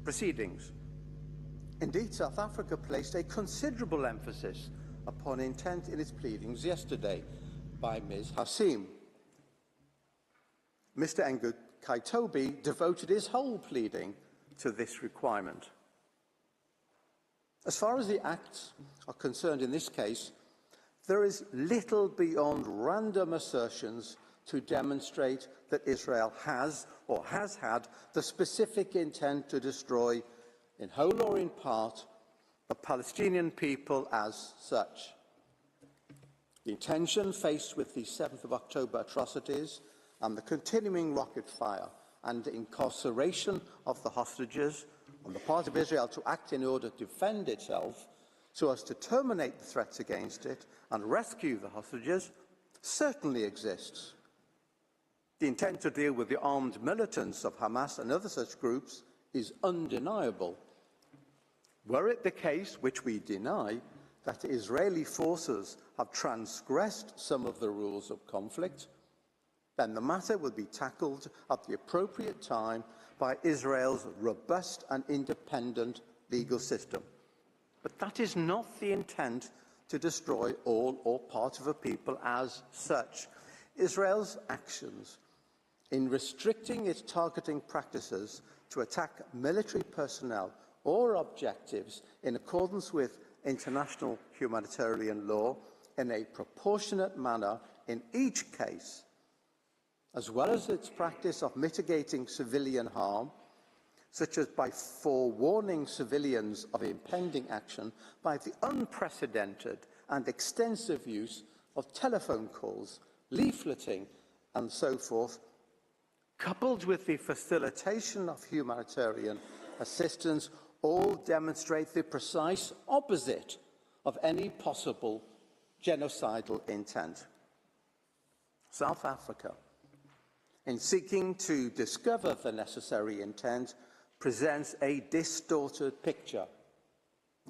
proceedings. Indeed, South Africa placed a considerable emphasis upon intent in its pleadings yesterday by Ms. Hassim. Mr. Kaitobi devoted his whole pleading to this requirement. As far as the acts are concerned in this case, there is little beyond random assertions to demonstrate that Israel has or has had the specific intent to destroy, in whole or in part, the Palestinian people as such. The intention, faced with the 7th of October atrocities and the continuing rocket fire and incarceration of the hostages on the part of Israel to act in order to defend itself so as to terminate the threats against it and rescue the hostages, certainly exists. The intent to deal with the armed militants of Hamas and other such groups is undeniable. Were it the case, which we deny, that Israeli forces have transgressed some of the rules of conflict, then the matter would be tackled at the appropriate time by Israel's robust and independent legal system. But that is not the intent to destroy all or part of a people as such. Israel's actions in restricting its targeting practices to attack military personnel or objectives in accordance with international humanitarian law in a proportionate manner in each case, as well as its practice of mitigating civilian harm, such as by forewarning civilians of impending action by the unprecedented and extensive use of telephone calls, leafleting, and so forth, coupled with the facilitation of humanitarian assistance, all demonstrate the precise opposite of any possible genocidal intent. South Africa, in seeking to discover the necessary intent, presents a distorted picture.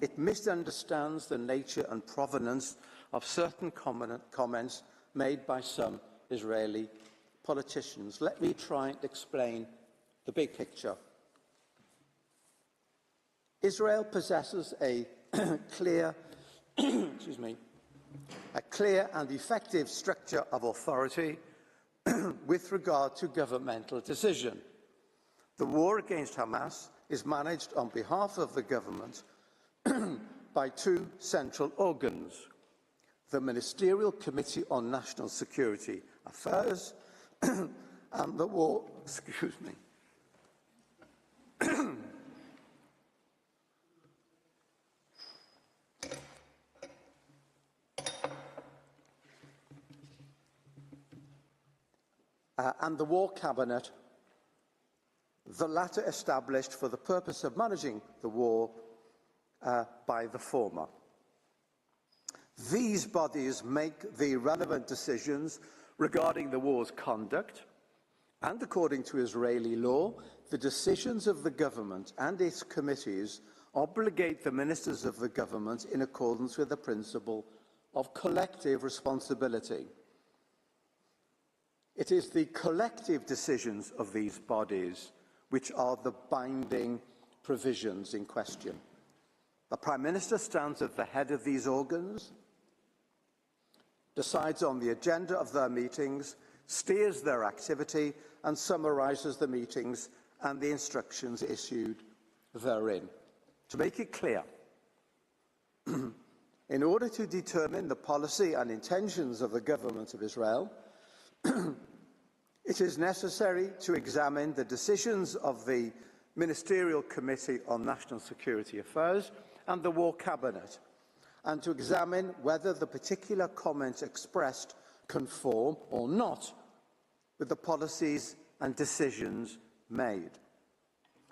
It misunderstands the nature and provenance of certain comments made by some Israeli politicians. Let me try and explain the big picture. Israel possesses a clear and effective structure of authority with regard to governmental decision. The war against Hamas is managed on behalf of the government by two central organs: the Ministerial Committee on National Security Affairs and the War, and the War Cabinet, the latter established for the purpose of managing the war by the former. These bodies make the relevant decisions regarding the war's conduct, and according to Israeli law, the decisions of the government and its committees obligate the ministers of the government in accordance with the principle of collective responsibility. It is the collective decisions of these bodies which are the binding provisions in question. The Prime Minister stands at the head of these organs, decides on the agenda of their meetings, steers their activity, and summarises the meetings and the instructions issued therein. To make it clear, in order to determine the policy and intentions of the government of Israel, it is necessary to examine the decisions of the Ministerial Committee on National Security Affairs and the War Cabinet, and to examine whether the particular comments expressed conform or not with the policies and decisions made.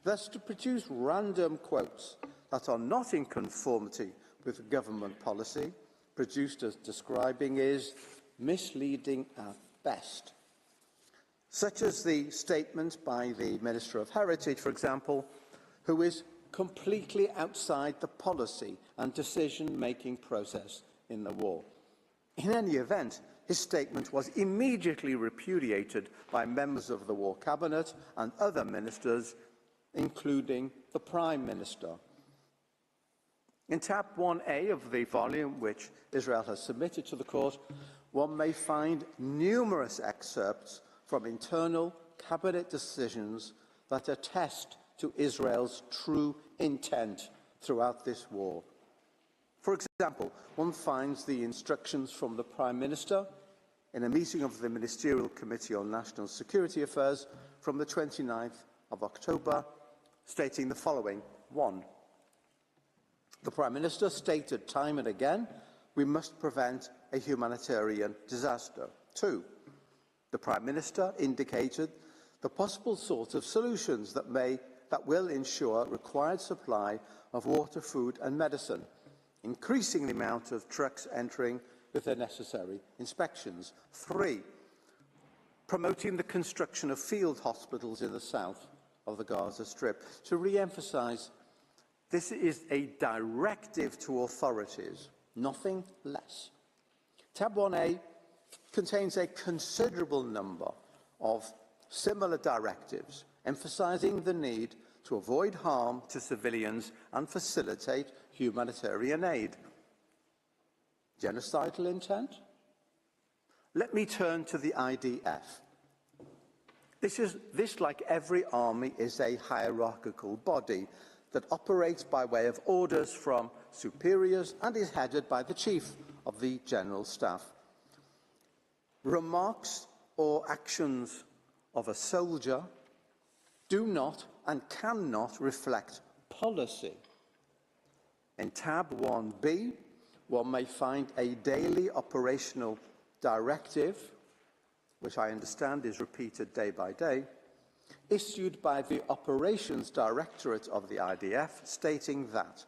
Thus, to produce random quotes that are not in conformity with government policy, produced as describing, is misleading at best. Such as the statement by the Minister of Heritage, for example, who is completely outside the policy and decision-making process in the war. In any event, his statement was immediately repudiated by members of the War Cabinet and other ministers including the Prime Minister. In tab 1A of the volume which Israel has submitted to the court, one may find numerous excerpts from internal cabinet decisions that attest to Israel's true intent throughout this war. For example, one finds the instructions from the Prime Minister in a meeting of the Ministerial Committee on National Security Affairs from the 29th of October, stating the following. 1. The Prime Minister stated time and again, we must prevent a humanitarian disaster. 2. The Prime Minister indicated the possible sort of solutions that will ensure required supply of water, food and medicine, increasing the amount of trucks entering with the necessary inspections. 3. Promoting the construction of field hospitals in the south of the Gaza Strip. To re-emphasise, this is a directive to authorities, nothing less. Tab 1A contains a considerable number of similar directives, emphasising the need to avoid harm to civilians and facilitate humanitarian aid. Genocidal intent? Let me turn to the IDF. This, like every army, is a hierarchical body that operates by way of orders from superiors and is headed by the Chief of the General Staff. Remarks or actions of a soldier do not and cannot reflect policy. In tab 1B, one may find a daily operational directive, which I understand is repeated day by day, issued by the Operations Directorate of the IDF, stating that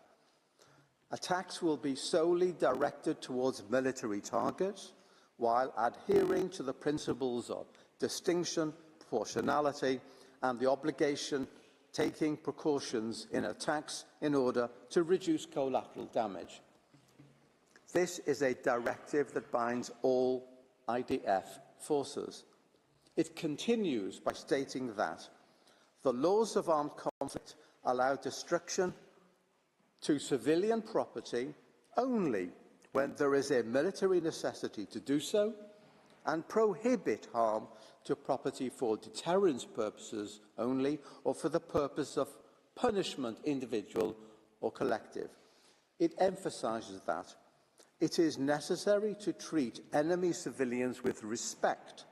attacks will be solely directed towards military targets while adhering to the principles of distinction, proportionality, and the obligation taking precautions in attacks in order to reduce collateral damage. This is a directive that binds all IDF forces. It continues by stating that the laws of armed conflict allow destruction to civilian property only when there is a military necessity to do so, and prohibit harm to property for deterrence purposes only, or for the purpose of punishment, individual or collective. It emphasises that it is necessary to treat enemy civilians with respect.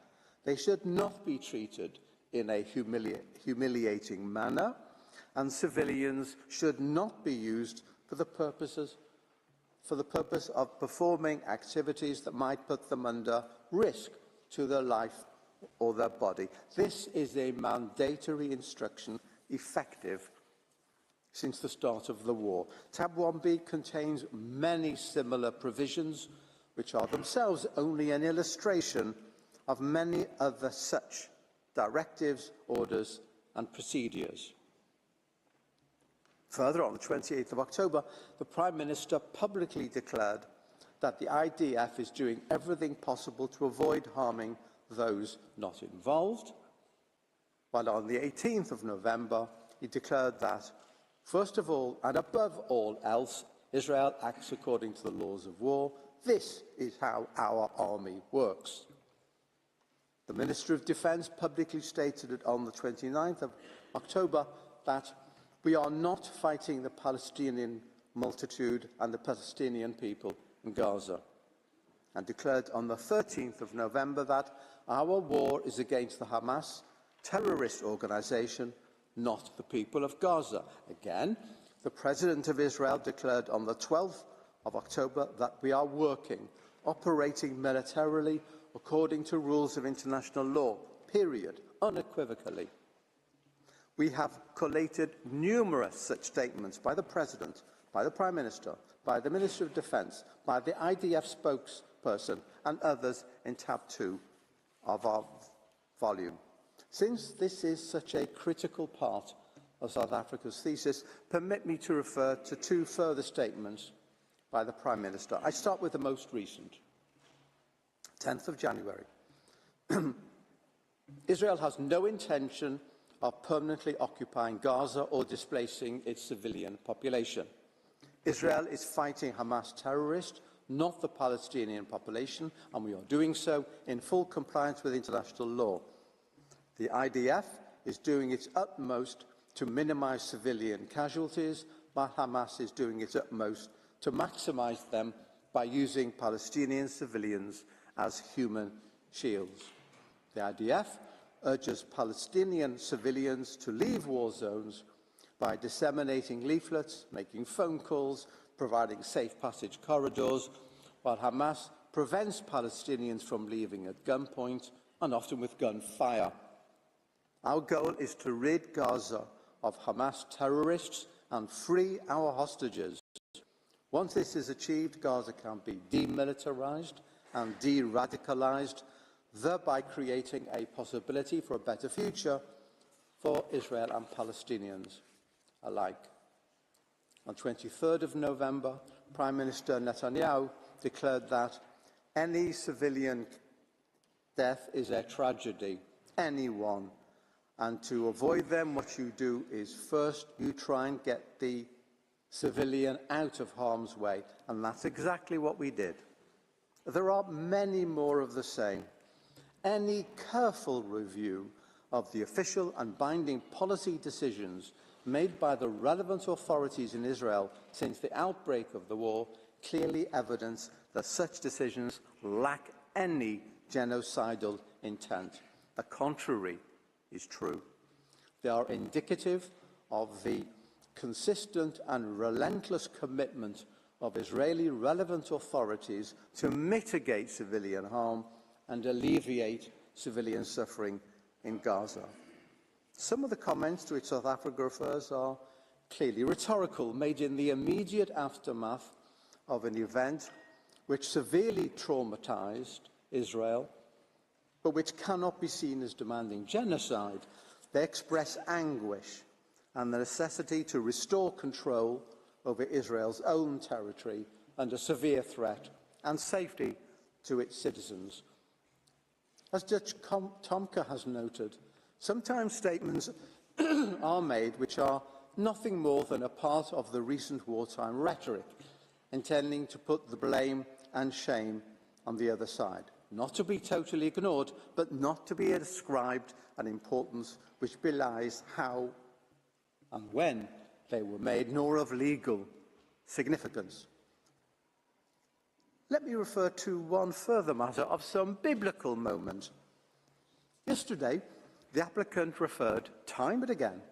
They should not be treated in a humiliating manner, and civilians should not be used for the purpose of performing activities that might put them under risk to their life or their body. This is a mandatory instruction effective since the start of the war. Tab 1B contains many similar provisions, which are themselves only an illustration of many other such directives, orders and procedures. Further, on the 28th of October, the Prime Minister publicly declared that the IDF is doing everything possible to avoid harming those not involved, while on the 18th of November, he declared that, first of all and above all else, Israel acts according to the laws of war. This is how our army works. The Minister of Defence publicly stated on the 29th of October that we are not fighting the Palestinian multitude and the Palestinian people in Gaza, and declared on the 13th of November that our war is against the Hamas terrorist organisation, not the people of Gaza. Again, the President of Israel declared on the 12th of October that we are operating militarily according to rules of international law, period, unequivocally. We have collated numerous such statements by the President, by the Prime Minister, by the Minister of Defence, by the IDF spokesperson and others in tab 2 of our volume. Since this is such a critical part of South Africa's thesis, permit me to refer to two further statements by the Prime Minister. I start with the most recent, 10th of January. Israel has no intention of permanently occupying Gaza or displacing its civilian population. Israel is fighting Hamas terrorists, not the Palestinian population, and we are doing so in full compliance with international law. The IDF is doing its utmost to minimize civilian casualties, while Hamas is doing its utmost to maximize them by using Palestinian civilians as human shields. The IDF urges Palestinian civilians to leave war zones by disseminating leaflets, making phone calls, providing safe passage corridors, while Hamas prevents Palestinians from leaving at gunpoint and often with gunfire. Our goal is to rid Gaza of Hamas terrorists and free our hostages. Once this is achieved, Gaza can be demilitarized and de-radicalized, thereby creating a possibility for a better future for Israel and Palestinians alike. On 23rd of November, Prime Minister Netanyahu declared that any civilian death is a tragedy, anyone, and to avoid them, what you do is first you try and get the civilian out of harm's way, and that's exactly what we did. There are many more of the same. Any careful review of the official and binding policy decisions made by the relevant authorities in Israel since the outbreak of the war clearly evidence that such decisions lack any genocidal intent. The contrary is true. They are indicative of the consistent and relentless commitment of Israeli relevant authorities to mitigate civilian harm and alleviate civilian suffering in Gaza. Some of the comments to which South Africa refers are clearly rhetorical, made in the immediate aftermath of an event which severely traumatized Israel, but which cannot be seen as demanding genocide. They express anguish and the necessity to restore control over Israel's own territory under severe threat and safety to its citizens. As Judge Tomka has noted, sometimes statements are made which are nothing more than a part of the recent wartime rhetoric, intending to put the blame and shame on the other side. Not to be totally ignored, but not to be ascribed an importance which belies how and when they were made, nor of legal significance. Let me refer to one further matter of some biblical moment. Yesterday, the applicant referred time and again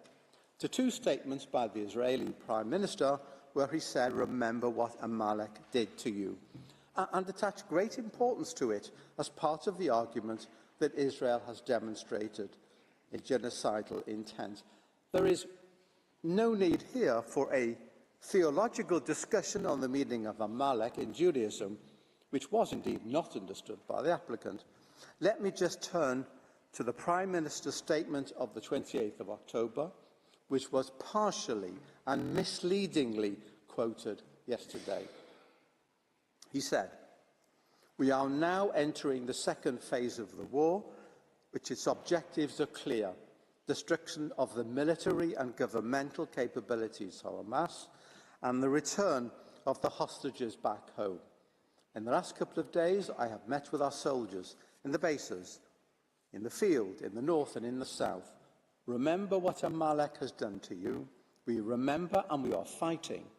to two statements by the Israeli Prime Minister where he said, "Remember what Amalek did to you," and attached great importance to it as part of the argument that Israel has demonstrated a genocidal intent. There is no need here for a theological discussion on the meaning of Amalek in Judaism, which was indeed not understood by the applicant. Let me just turn to the Prime Minister's statement of the 28th of October, which was partially and misleadingly quoted yesterday. He said, "We are now entering the second phase of the war, which its objectives are clear: destruction of the military and governmental capabilities of Hamas and the return of the hostages back home. In the last couple of days, I have met with our soldiers in the bases, in the field, in the north and in the south. Remember what Amalek has done to you. We remember and we are fighting.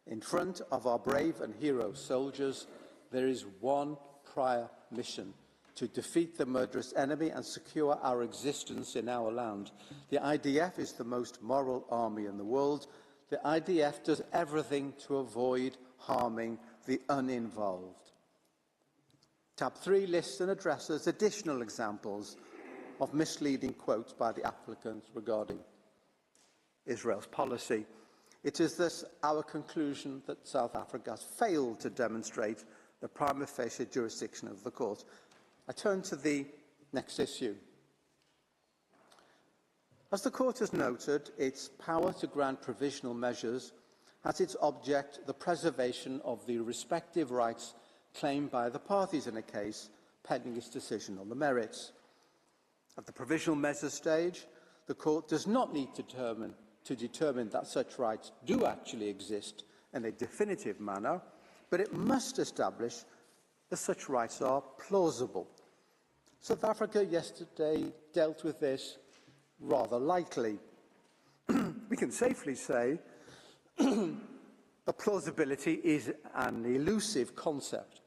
In front of our brave and hero soldiers, there is one prior mission: to defeat the murderous enemy and secure our existence in our land. The IDF is the most moral army in the world. The IDF does everything to avoid harming the uninvolved." Tab 3 lists and addresses additional examples of misleading quotes by the applicant regarding Israel's policy. It is thus our conclusion that South Africa has failed to demonstrate the prima facie jurisdiction of the court. I turn to the next issue. As the court has noted, its power to grant provisional measures has its object the preservation of the respective rights claimed by the parties in a case pending its decision on the merits. At the provisional measures stage, the court does not need to determine that such rights do actually exist in a definitive manner, but it must establish that such rights are plausible. South Africa yesterday dealt with this rather lightly. We can safely say that plausibility is an elusive concept.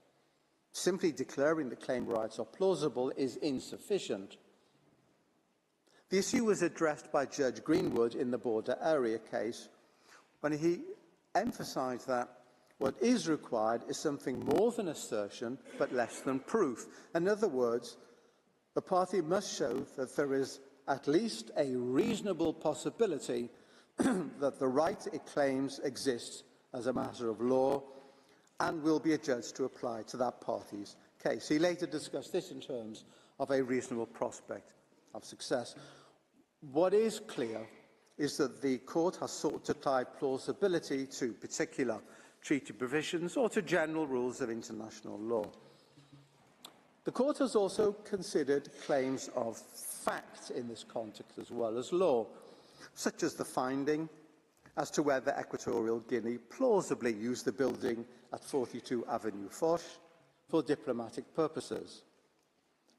Simply declaring the claimed rights are plausible is insufficient. The issue was addressed by Judge Greenwood in the border area case, when he emphasised that what is required is something more than assertion, but less than proof. In other words, the party must show that there is at least a reasonable possibility that the right it claims exists as a matter of law and will be adjudged to apply to that party's case. He later discussed this in terms of a reasonable prospect of success. What is clear is that the court has sought to tie plausibility to particular treaty provisions or to general rules of international law. The court has also considered claims of fact in this context as well as law, such as the finding as to whether Equatorial Guinea plausibly used the building at 42 Avenue Foch for diplomatic purposes.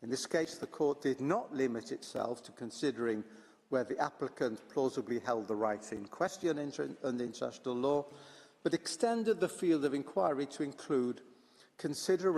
In this case, the court did not limit itself to considering where the applicant plausibly held the rights in question under international law, but extended the field of inquiry to include consideration